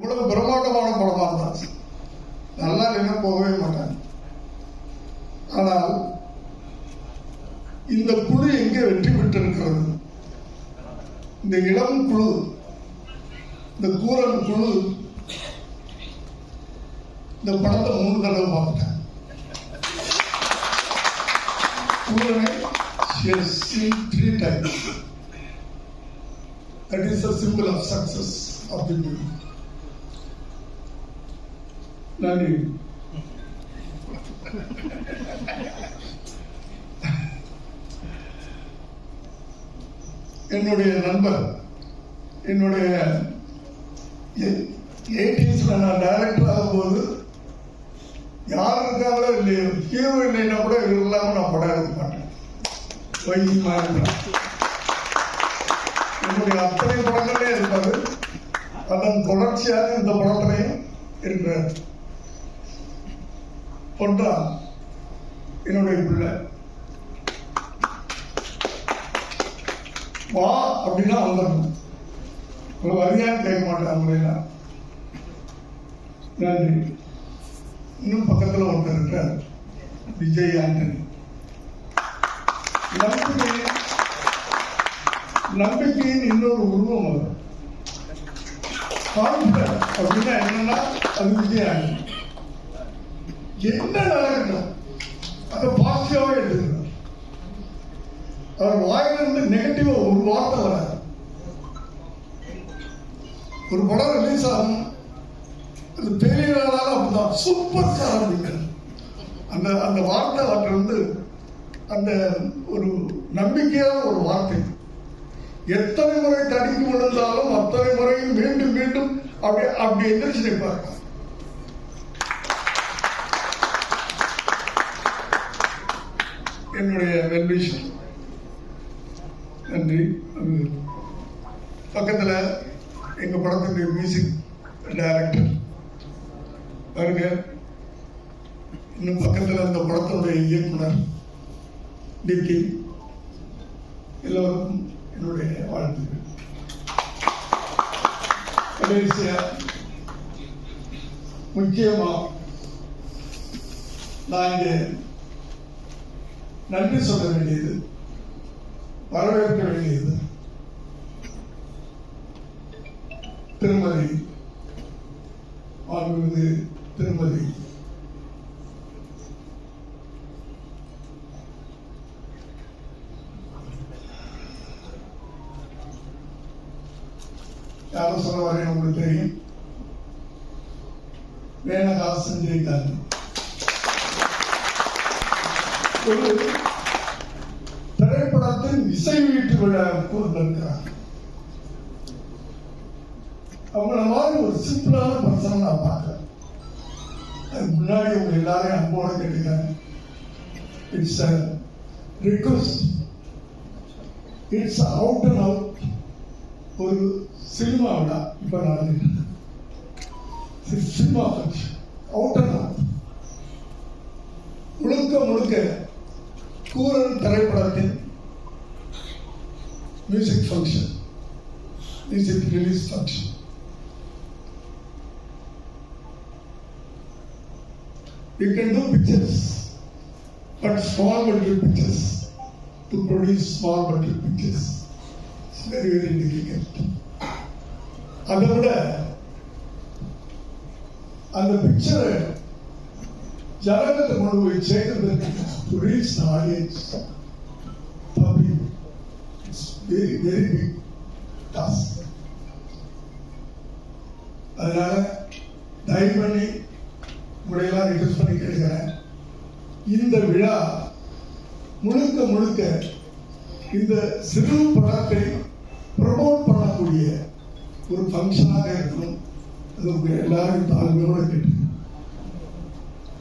இவ்வளவு பிரம்மாண்டமான படமா இருந்தாச்சு. நல்லா இல்லைன்னா போகவே மாட்டாங்க. ஆனால் இந்த குழு எங்கே வெற்றி பெற்றிருக்கிறது? இந்த இளம் குழு, இந்த கூரன் குழு இந்த படத்தை 3 தடவை பார்த்துட்டேன். கூரனை 3 times. That is the symbol of success of the movie. நன்றி. என்னுடைய நண்பர், என்னுடைய 80s நான் டைரக்டர் ஆகும்போது யார் இருக்காங்களோ இல்லையோ, ஹீரோ இல்லைன்னா கூட இல்லாம நான் படம் எடுக்க மாட்டேன். என்னுடைய அத்தனை படங்களே இருப்பாரு. அதன் தொடர்ச்சியாக இந்த படத்திலையும் இருக்கிறார். ஒன்றா என்னுடைய பிள்ளை வா அப்படின்னா வந்துடணும். வரியான்னு கேட்க மாட்டாங்க. நன்றி. இன்னும் பக்கத்தில் ஒருத்தர் இருக்கிறார், விஜய் ஆண்டனி. நம்பிக்கையின் இன்னொரு உருவம் அது. கான்பிடன்ஸ் அப்படின்னா என்னன்னா அது விஜய் ஆண்டனி. என்ன நடக்கட்டும் அதை பாசிட்டிவாவே எடுத்துக்கணும். அவர் வாயிலிருந்து நெகட்டிவா ஒரு வார்த்தை வராது. ஒரு படம் ரிலீஸ் ஆகும், அது பெரியவர்களால அப்படிதான் சூப்பர் ஸ்டார் அப்படிங்கிறது அந்த அந்த வார்த்தை அவற்றிலிருந்து அந்த ஒரு நம்பிக்கையான ஒரு வார்த்தை. எத்தனை முறை தடிக்கு விழுந்தாலும் அத்தனை முறையும் மீண்டும் மீண்டும் அப்படி எந்திரிச்சு நிற்பார்கள். என்னுடைய வெல்விஷன். நன்றி. பக்கத்தில் எங்க படத்துக்கு மியூசிக் டைரக்டர் பாருங்க. இன்னும் பக்கத்தில் அந்த படத்தினுடைய இயக்குனர் டிகே. எல்லோருக்கும் என்னுடைய வாழ்த்துக்கள். கடைசியா முக்கியமா நான் இங்கே நன்றி சொல்ல வேண்டியது, வரவேற்க வேண்டியது திருமதி யாரும் சொல்ல வரேன் உங்களுக்கு தெரியும், மேனகா செஞ்சிருக்காங்க. ஒரு திரைப்படத்தின் இசை வீட்டு விழாவுக்கு வந்திருக்கிறாங்க. அவங்கள மாதிரி ஒரு சிம்பிளான பர்சன் நான் பார்க்கிறேன். அதுக்கு முன்னாடி உங்க எல்லாரையும் அன்போட கேட்டுக்கிறேன். It's a request. It's out and out ஒரு சினிமா விழா இப்ப நடந்துட்டு. சினிமா அவுட் அண்ட் அவுட் முழுக்க கூரன் திரைப்படத்தின் music function, music release function. You can do pictures, but small budget pictures. To produce small budget pictures, it's very difficult. அதை விட அந்த பிக்சரை ஜனகத்தை கொண்டு போய் சேர்க்கிறதுக்கு to reach the audience, public, it's very big task. அதனால தயவு பண்ணி உங்களையெல்லாம் ரிக்வெஸ்ட் பண்ணி கேட்கிறேன். இந்த விழா முழுக்க இந்த சிறு படத்தை ப்ரமோட் பண்ணக்கூடிய ஒரு ஃபங்க்ஷனாக இருக்கணும். அது உங்க எல்லாரும் தாழ்மையோடு கேட்டு